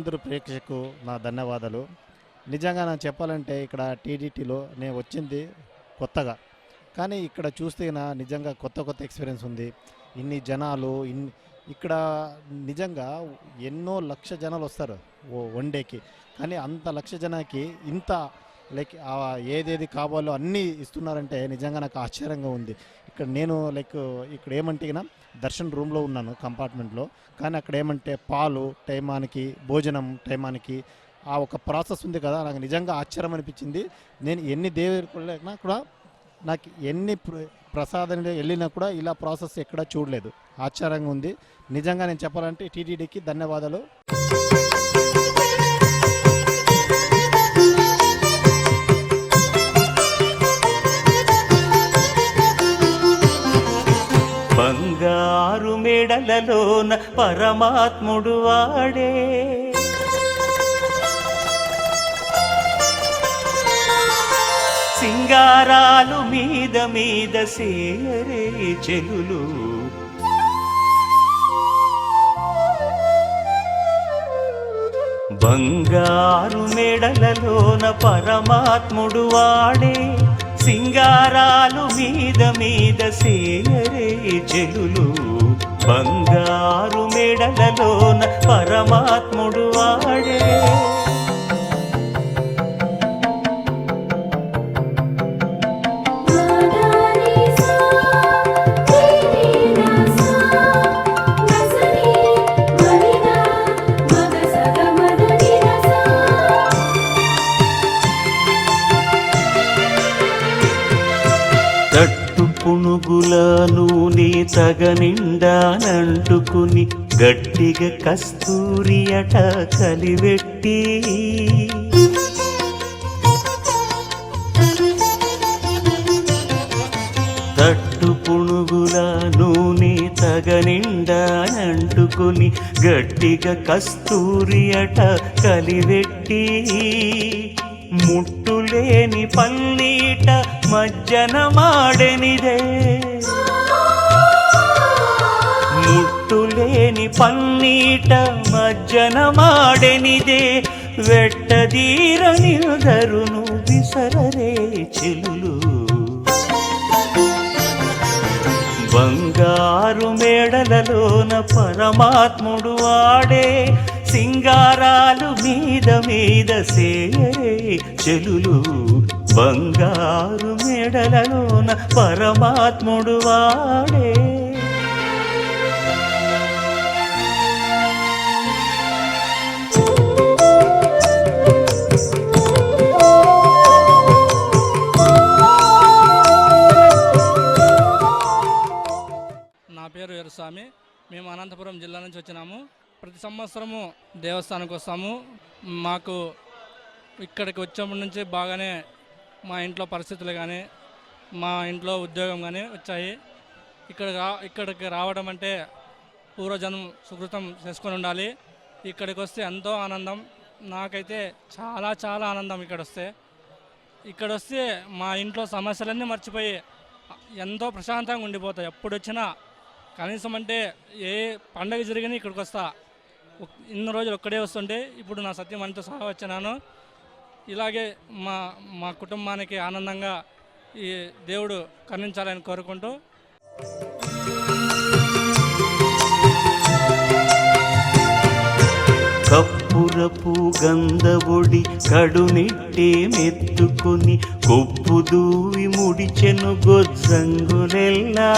అందరూ ప్రేక్షకు నా ధన్యవాదాలు. నిజంగా నాకు చెప్పాలంటే ఇక్కడ టీడీటీలో నేను వచ్చింది కొత్తగా, కానీ ఇక్కడ చూస్తే నిజంగా కొత్త కొత్త ఎక్స్పీరియన్స్ ఉంది. ఇన్ని జనాలు ఇక్కడ నిజంగా ఎన్నో లక్ష జనాలు వస్తారు వన్ డేకి, కానీ అంత లక్ష జనానికి ఇంత లైక్ ఏదేది కావాలో అన్నీ ఇస్తున్నారంటే నిజంగా నాకు ఆశ్చర్యంగా ఉంది. ఇక్కడ నేను ఇక్కడ ఏమంటే దర్శన్ రూమ్లో ఉన్నాను కంపార్ట్మెంట్లో, కానీ అక్కడ ఏమంటే పాలు టైమానికి, భోజనం టైమానికి, ఆ ఒక ప్రాసెస్ ఉంది కదా, నాకు నిజంగా ఆశ్చర్యం అనిపించింది. నేను ఎన్ని దేవుళ్ళైనా కూడా నాకు ఎన్ని ప్రసాదం వెళ్ళినా కూడా ఇలా ప్రాసెస్ ఎక్కడా చూడలేదు. ఆశ్చర్యంగా ఉంది నిజంగా. నేను చెప్పాలంటే టీటీడీకి ధన్యవాదాలు. బంగారు మెడలలోన పరమాత్ముడు వాడే, సింగారాలు మీద మీద సేయరే చెలులు, బంగారు మెడలలోన పరమాత్ముడు వాడే, సింగారాలు మీద మీద సేయరే చెలులు, బంగారు మెడలలోన పరమాత్ముడు వాడే. పునుగుల నూనె తగనిండానంటుకుని గట్టిగా కస్తూరి అట కలివెట్టి, తట్టు పునుగుల నూనె తగనిండానంటుకుని గట్టిగా కస్తూరి అట కలివెట్టి, ముట్టులేని పన్నీట మజ్జనమాడెనిదే, ముట్టులేని పన్నీట మజ్జనమాడెనిదే, వెట్టదీర నిలుదరును విసరరే చెలులు, బంగారు మేడలలోన పరమాత్ముడు వాడే, సింగారాలు మీద మీద సేయరే చెలులు, బంగారు మెడలలోన పరమాత్ముడు వాడే. నా పేరు వీరస్వామి. మేము అనంతపురం జిల్లా నుంచి వచ్చినాము. ప్రతి సంవత్సరము దేవస్థానానికి వస్తాము. మాకు ఇక్కడికి వచ్చేప్పటి నుంచి బాగానే మా ఇంట్లో పరిస్థితులు కానీ మా ఇంట్లో ఉద్యోగం కానీ వచ్చాయి. ఇక్కడికి రావడం అంటే పూర్వజన్మ సుకృతం చేసుకొని ఉండాలి. ఇక్కడికి వస్తే ఎంతో ఆనందం. నాకైతే చాలా చాలా ఆనందం ఇక్కడ వస్తే మా ఇంట్లో సమస్యలన్నీ మర్చిపోయి ఎంతో ప్రశాంతంగా ఉండిపోతాయి. ఎప్పుడు వచ్చినా కనీసం అంటే ఏ పండగ జరిగినా ఇక్కడికి వస్తా. ఇన్ని రోజులు ఒక్కడే వస్తుంటే ఇప్పుడు నా సత్యం అంతా సహా వచ్చినాను. ఇలాగే మా కుటుంబానికి ఆనందంగా ఈ దేవుడు కరుణించాలని కోరుకుంటూ, కప్పురపు గంధబొడి కడునిట్టే మెత్తుకొని కొప్పు దూవి ముడిచెను గొజ్జంగులెల్లా,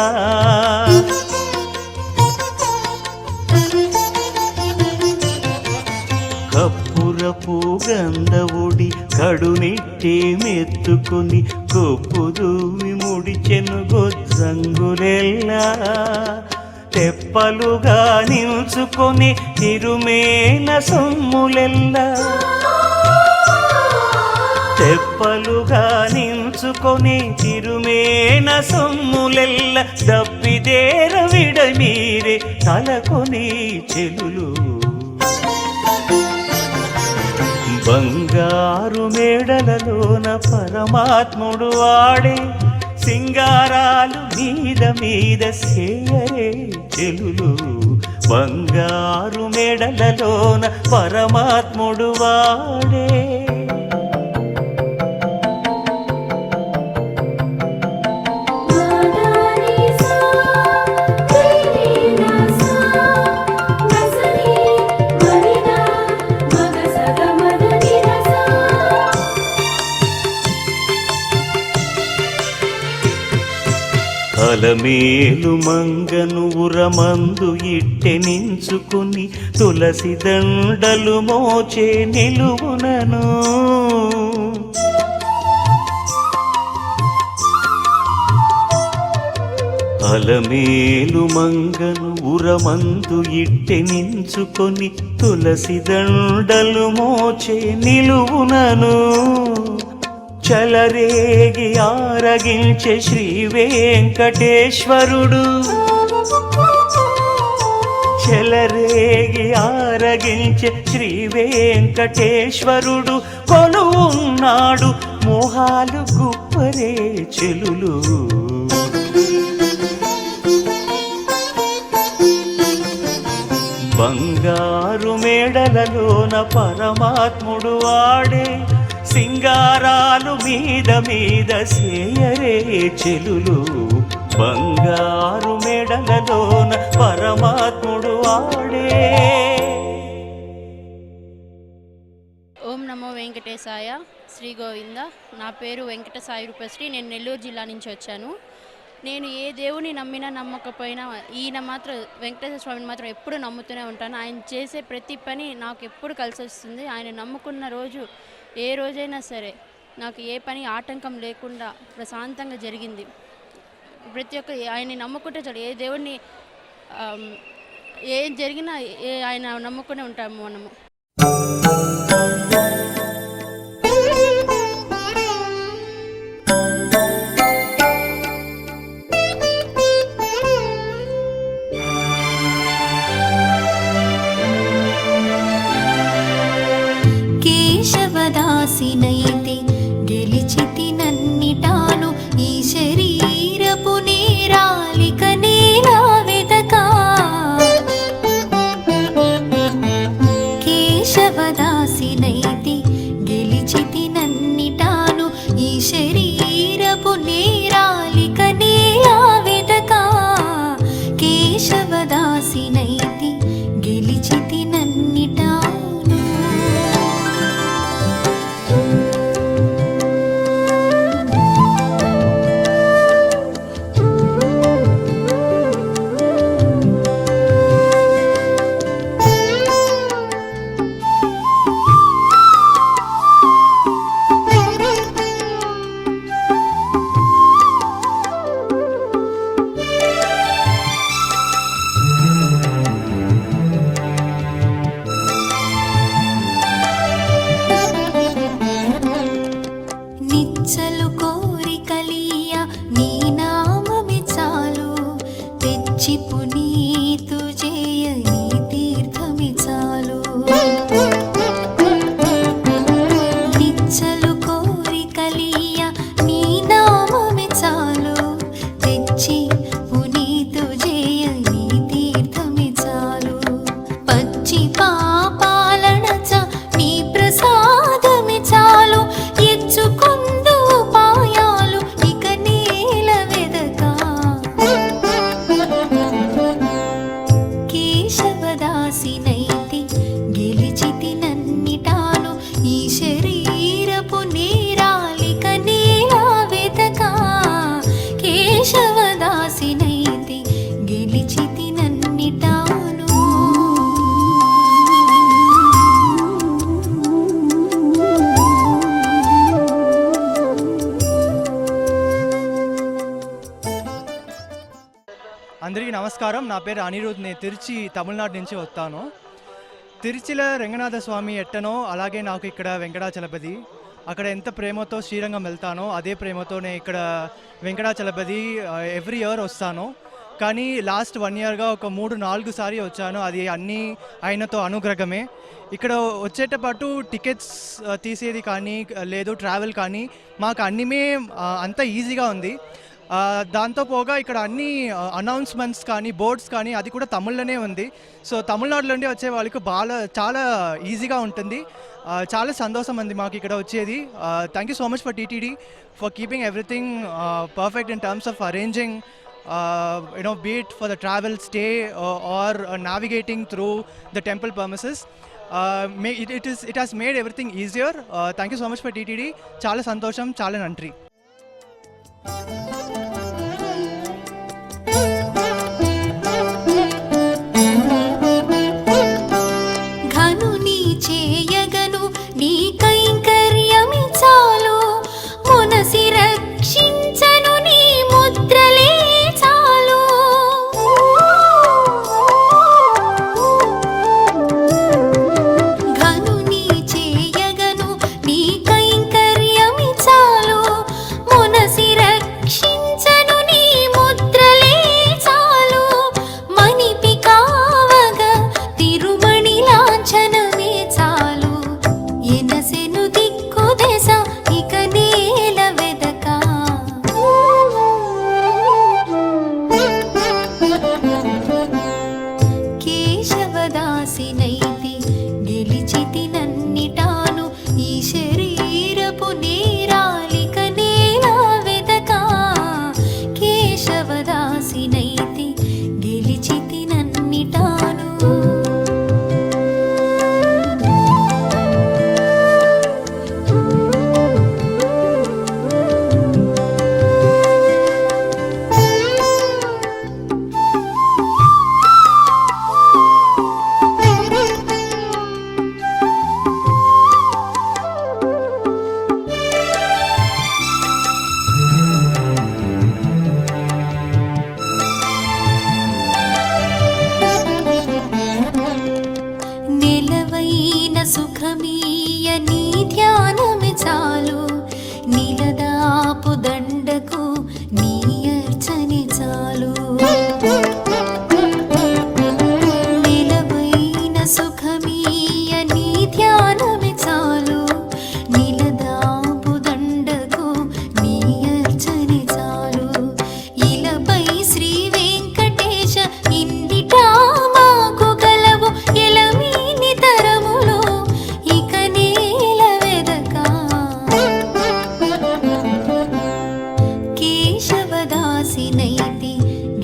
కప్పురపు గంధబొడి కడునిట్టే మెత్తుకొని కొప్పు దూవి ముడిచెను గొజ్జంగులెల్లా, తెప్పలుగా నిల్చుకొని తిరుమేన సొమ్ములెల్లా, తెప్పలుగా నిల్చుకొని తిరుమేన సొమ్ములెల్ల, దప్పిదేర విడమీరే తలకొని చెలులు, బంగారు మేడలలోన పరమాత్ముడు వాడే, సింగారాలు మీద మీద సేయరే చెలులు బంగారు మెడలలోన పరమాత్ముడు వాడే అలమేలు మంగను ఉరమందు ఇట్టెనించుకుని తులసి దండలు మోచే నిలువునను అలమేలు మంగను ఉరమందు ఇట్టెనించుకొని తులసి దండలు మోచే నిలువునను చలరేగి ఆరగించే శ్రీ వెంకటేశ్వరుడు చలరేగి ఆరగించే శ్రీ వెంకటేశ్వరుడు కొలువున్నాడు మోహాలు గుప్పరే చెలులు బంగారు మేడలలోన పరమాత్ముడు వాడే సింగారాలు మీద మీద సేయరే చెలులు బంగారు మెడలలోన పరమాత్ముడు వాడే. ఓం నమో వెంకటేశాయ. శ్రీ గోవింద. నా పేరు వెంకట సాయి రూపశ్రీ. నేను నెల్లూరు జిల్లా నుంచి వచ్చాను. నేను ఏ దేవుని నమ్మినా నమ్మకపోయినా ఈయన మాత్రం వెంకటేశ్వర స్వామిని మాత్రం ఎప్పుడు నమ్ముతూనే ఉంటాను. ఆయన చేసే ప్రతి పని నాకు ఎప్పుడు కలిసి వస్తుంది. ఆయన నమ్ముకున్న రోజు ఏ రోజైనా సరే నాకు ఏ పని ఆటంకం లేకుండా ప్రశాంతంగా జరిగింది. ప్రతి ఒక్క ఆయన్ని నమ్ముకుంటే చాలు. ఏ దేవుడిని ఏం జరిగినా ఆయన నమ్ముకునే ఉంటాము మనము. కేశవదాసినైతే గెలిచితి నన్నిటాను ఈ శరీరపు నేరాలిక నేలా వెదకా. కేశవదాసినైతే గెలిచితి నన్నిటాను ఈ శరీరపు నేరాలిక నేలా వెదకా. కేశవదాసినైతే గెలిచితి నన్నిటాను. నిచ్చలు కోరికలియ నీ నామమి చాలు. తెచ్చి పునీతు చేయ నీ తీర్థమి చాలు. నిచ్చలు కోరికలియ నీ నామమి చాలు. తెచ్చి పునీతు చేయ నీ తీర్థమి చాలు. పచ్చి పాపాలనచ నీ ప్రసాదమి చాలు. ఎచ్చుకుందు పాయాలు ఇక నేల వెదకా. కేశవదాసినైతే గెలిచితి నన్నిటాను ఈ శరీరపు నేరాలిక నేలా వెదకా. కేశవదాసినైతే గెలిచితి నన్నిటాను. అందరికీ నమస్కారం. నా పేరు అనిరుద్. నేను తిరుచి తమిళనాడు నుంచి వస్తాను. తిరుచిలో రంగనాథ స్వామి ఎట్టనో అలాగే నాకు ఇక్కడ వెంకటాచలపతి. అక్కడ ఎంత ప్రేమతో శ్రీరంగం వెళ్తానో అదే ప్రేమతో నేను ఇక్కడ వెంకటాచలపతి ఎవ్రీ ఇయర్ వస్తాను. కానీ లాస్ట్ 1 ఇయర్గా ఒక 3-4 సారి వచ్చాను. అది అన్నీ ఆయనతో అనుగ్రహమే. ఇక్కడ వచ్చేటప్పుడు టికెట్స్ తీసేది కానీ లేదు ట్రావెల్ కానీ మాకు అన్నీమే అంత ఈజీగా ఉంది. దాంతో పోగా ఇక్కడ అన్ని అనౌన్స్మెంట్స్ కానీ బోర్డ్స్ కానీ అది కూడా తమిళ్లోనే ఉంది. సో తమిళనాడు నుండి వచ్చే వాళ్ళకి చాలా ఈజీగా ఉంటుంది. చాలా సంతోషం అండి మాకు ఇక్కడ వచ్చేది. Thank you so much for TTD for keeping everything perfect in terms of arranging be it for the travel, stay, or navigating through the temple premises. It has made everything easier. Thank you so much for TTD. Chala santosham, chala nandri. ఘను నీ చేయగను నీ కైంకర్యమి చాలు మనసి రక్షించను నీ ముద్రలే చాలు. ఘను నీ చేయగను నీ కైంకర్యమి చాలు మనసి రక్షించను నీ ముద్రలే చాలు. మణిపి కావగా తిరుమణి లాంఛనమే చాలు. ఎనసెను దిక్కు దశ ఇక నేల వెదక. కేశవదాసినైతి గెలిచితి నన్నిటాను ఈ శరీరపు నేరాలిక నేల వెదక. కేశవదాసినైతి గెలిచితి నన్నిటాను. నెలవైన సుఖమీయ నీ ధ్యానమే చాలు. నిలదాపు దండకు నీ అర్చనే చాలు. నెలవైన సుఖమీయ నీ ధ్యానమే చాలు. నిలదాపు దండకు నీ అర్చనే చాలు. ఇలపై శ్రీ వెంకటేశ ఇందిటా మాకు గలవు ఎలమీని తరములో ఇక నేల వెదక. కేశవదాసినైతి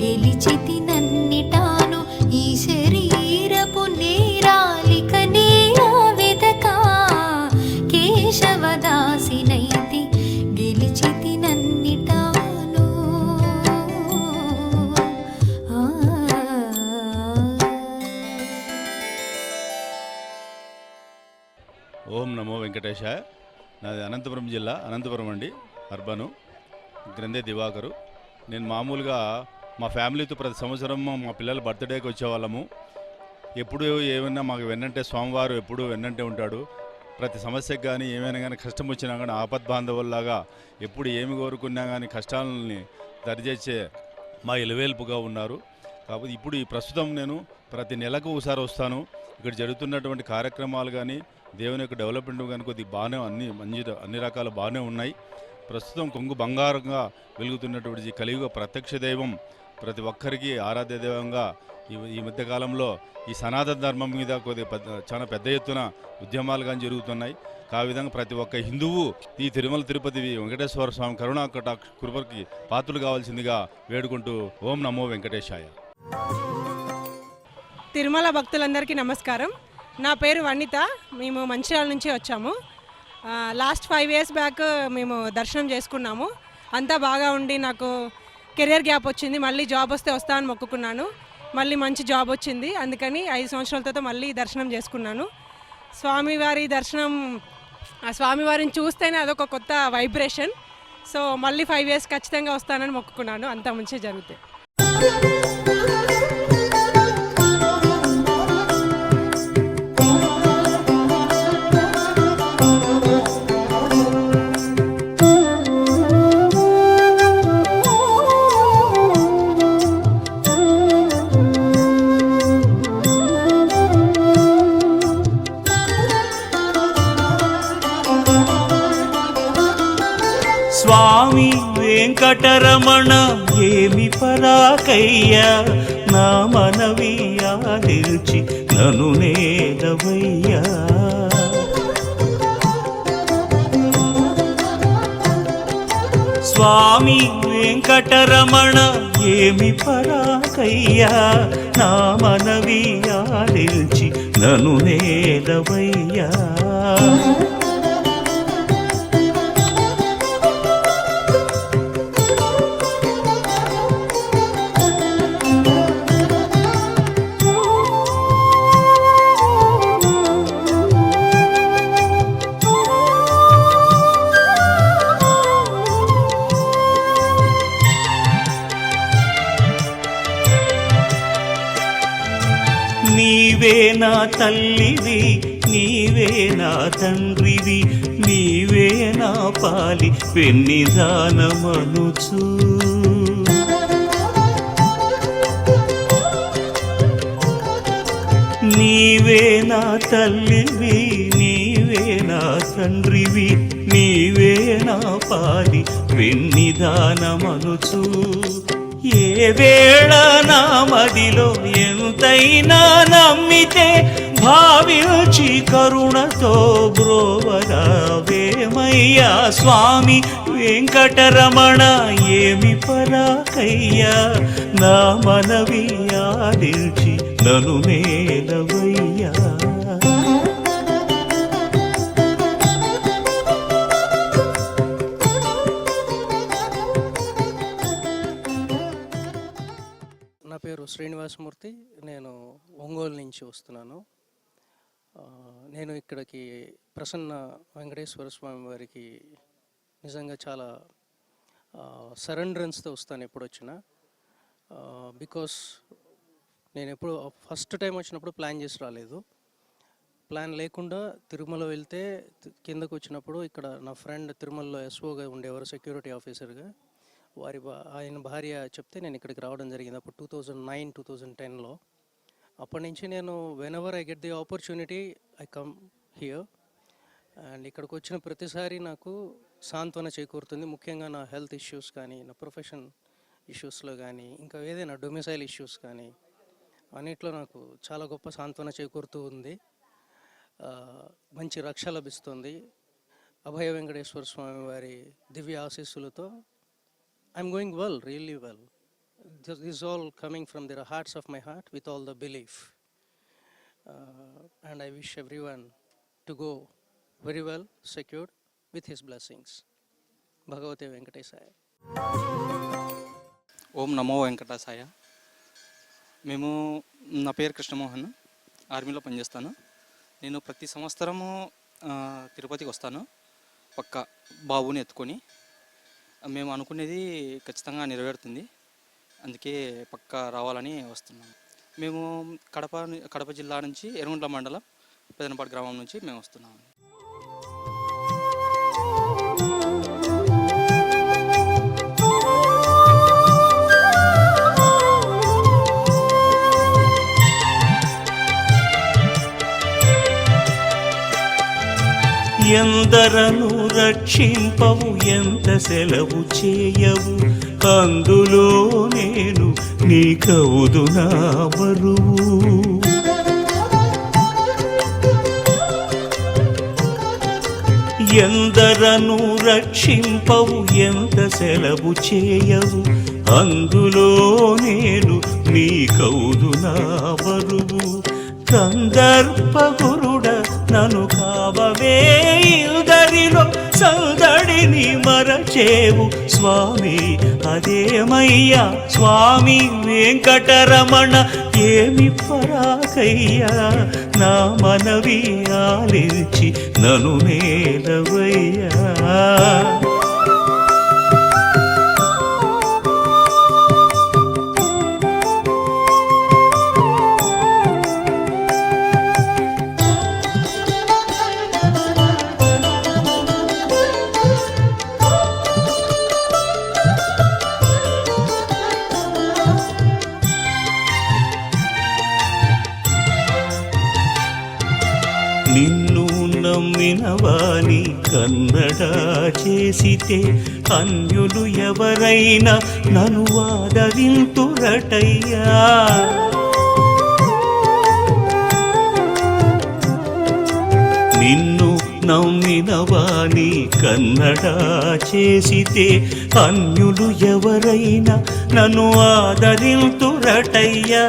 గెలిచితి నన్నిటాను ఈ శరీరపు నేరాలిక నేల వెదక. కేశవదాసినైతి గెలిచితి నన్నిటాను. ఓం నమో వెంకటేశాయ. నాది అనంతపురం జిల్లా, అనంతపురం అండి, అర్బను. గ్రంథే దివాకరు. నేను మామూలుగా మా ఫ్యామిలీతో ప్రతి సంవత్సరం మా పిల్లల బర్త్డేకి వచ్చేవాళ్ళము. ఎప్పుడు ఏమైనా మాకు వెన్నంటే స్వామివారు ఎప్పుడు వెన్నంటే ఉంటాడు. ప్రతి సమస్యకు కానీ ఏమైనా కానీ కష్టం వచ్చినా కానీ ఆపద్బాంధవుల్లాగా ఎప్పుడు ఏమి కోరుకున్నా కానీ కష్టాలని దరిచేసే మా ఇలవేల్పుగా ఉన్నారు. కాబట్టి ఇప్పుడు ఈ ప్రస్తుతం నేను ప్రతి నెలకు ఒకసారి వస్తాను. ఇక్కడ జరుగుతున్నటువంటి కార్యక్రమాలు కానీ దేవుని యొక్క డెవలప్మెంట్ కానీ కొద్దిగా బాగానే అన్ని రకాలు బాగానే ఉన్నాయి. ప్రస్తుతం కొంగు బంగారంగా వెలుగుతున్నటువంటి ఈ కలియుగ ప్రత్యక్ష దైవం ప్రతి ఒక్కరికి ఆరాధ్య దైవంగా ఈ మధ్యకాలంలో ఈ సనాతన ధర్మం మీద కొద్దిగా చాలా పెద్ద ఎత్తున ఉద్యమాలు కానీ జరుగుతున్నాయి. ఆ విధంగా ప్రతి ఒక్క హిందువు ఈ తిరుమల తిరుపతి వెంకటేశ్వర స్వామి కరుణా కటాక్ష కృపకి పాత్రలు కావాల్సిందిగా వేడుకుంటూ ఓం నమో వెంకటేశాయ. తిరుమల భక్తులందరికీ నమస్కారం. నా పేరు వనిత. మేము మంచిర్యాల నుంచి వచ్చాము. లాస్ట్ 5 years బ్యాక్ మేము దర్శనం చేసుకున్నాము. అంతా బాగా ఉండి నాకు కెరియర్ గ్యాప్ వచ్చింది. మళ్ళీ జాబ్ వస్తే వస్తానని మొక్కుకున్నాను. మళ్ళీ మంచి జాబ్ వచ్చింది. అందుకని 5 సంవత్సరాల తర్వాత మళ్ళీ దర్శనం చేసుకున్నాను. స్వామివారి దర్శనం, ఆ స్వామివారిని చూస్తేనే అదొక కొత్త వైబ్రేషన్. సో మళ్ళీ 5 years ఖచ్చితంగా వస్తానని మొక్కుకున్నాను. అంతా మంచిగా జరుగుతాయి. స్వామి వెంకటేశ్వర వెంకటరమణ ఏమి పరాకయ్యా నా మనవి ఆలించి నను నేలవయ్యా స్వామి వెంకటరమణ ఏమి పరాకయ్యా నా మనవి ఆలించి నను నేలవయ్యా నీవే నా తల్లివి నీవే నా తండ్రివి నీవే నా పాలి పెన్నిదానమనుచు నీవే నా తల్లివి నీవే నా తండ్రివి నీవే నా పాలి పెన్నిదానమనుచు ఏ వేళ నా మదిలో ఎంతైనా నమ్మితే భావించి కరుణతో బ్రోవరావేమయ్యా స్వామి వెంకటరమణ ఏమి పరాకయ్యా నా మనవి ఆలించి నను మేలవయ్యా నా పేరు శ్రీనివాసమూర్తి, నేను ఒంగోలు నుంచి వస్తున్నాను. నేను ఇక్కడికి ప్రసన్న వెంకటేశ్వర స్వామి వారికి నిజంగా చాలా సరెండరెన్స్తో వస్తాను ఎప్పుడు వచ్చినా. బికాస్ నేను ఎప్పుడు ఫస్ట్ టైం వచ్చినప్పుడు ప్లాన్ చేసి రాలేదు. ప్లాన్ లేకుండా తిరుమల వెళ్తే కిందకు వచ్చినప్పుడు ఇక్కడ నా ఫ్రెండ్ తిరుమలలో ఎస్ఓగా ఉండేవారు, సెక్యూరిటీ ఆఫీసర్గా. ఆయన భార్య చెప్తే నేను ఇక్కడికి రావడం జరిగింది. అప్పుడు 2009-2010లో. అప్పటి నుంచి నేను whenever I get the opportunity I come here. And ఇక్కడికి వచ్చిన ప్రతిసారి నాకు సాంత్వన చేకూరుతుంది. ముఖ్యంగా నా హెల్త్ ఇష్యూస్ కానీ, నా ప్రొఫెషన్ ఇష్యూస్లో కానీ, ఇంకా ఏదైనా డొమిసైల్ ఇష్యూస్ కానీ అన్నిట్లో నాకు చాలా గొప్ప సాంత్వన చేకూరుతూ ఉంది. మంచి రక్ష లభిస్తుంది. అభయ వెంకటేశ్వర స్వామి వారి దివ్య ఆశీస్సులతో I'm going well, really well. This is all coming from the hearts of my heart with all the belief. And I wish everyone to go very well, secured with his blessings. Bhagavate Venkatesaya. ఓం నమో వెంకటేశాయ. మేము నా పేరు కృష్ణమోహన్, ఆర్మీలో పనిచేస్తాను. నేను ప్రతి సంవత్సరము తిరుపతికి వస్తాను పక్క బాబుని ఎత్తుకొని. మేము అనుకునేది ఖచ్చితంగా నెరవేరుతుంది, అందుకే పక్క రావాలని వస్తున్నాం. మేము కడప జిల్లా నుంచి ఎర్రగుంట్ల మండలం పెదనపాడు గ్రామం నుంచి మేము వస్తున్నాము. ఎందరను రక్షింపవు ఎంత సెలవు చేయవు, అందులో నేను నీకవుదు నా బరువు. ఎందరను రక్షింపవు ఎంత సెలవు చేయవు, అందులో నేను నీకవుదు నా బరువు. కందర్ప గురుడ నను కావవే ఇల్దరిలో సందడిని మరచేవు స్వామి అదేమయ్యా స్వామి వెంకటరమణ ఏమి పరాకయ్యా నా మనవి ఆలించి నను నేలవయ్యా. నిన్ను నమ్మినవాని కన్నడ చేసితే అన్యులు ఎవరైనా నన్ను ఆదరింతురటయ్యా. నిన్ను నమ్మినవాని కన్నడ చేసితే అన్యులు ఎవరైనా నన్ను ఆదరింతురటయ్యా.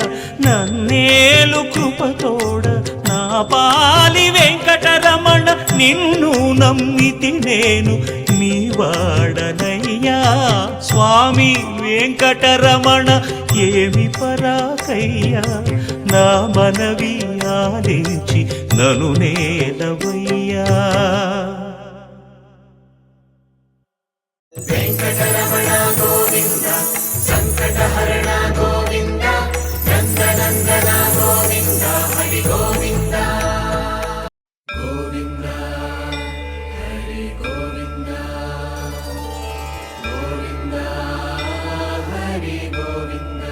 నన్నేలు కృపతోడ నా పాలి వెంకటరమణ, నిన్ను నమ్మితి నేను నీ వాడనయ్యా. స్వామి వెంకటరమణ ఏమి పరాకయ్యా, నా మనవి ఆలించి నను నేలవయ్యా. వెంకటరమణ గోవింద, సంకటహరణ గోవింద, నందనందన గోవింద, హరి గోవింద. గోవింద హరి గోవింద, గోవింద హరి గోవింద.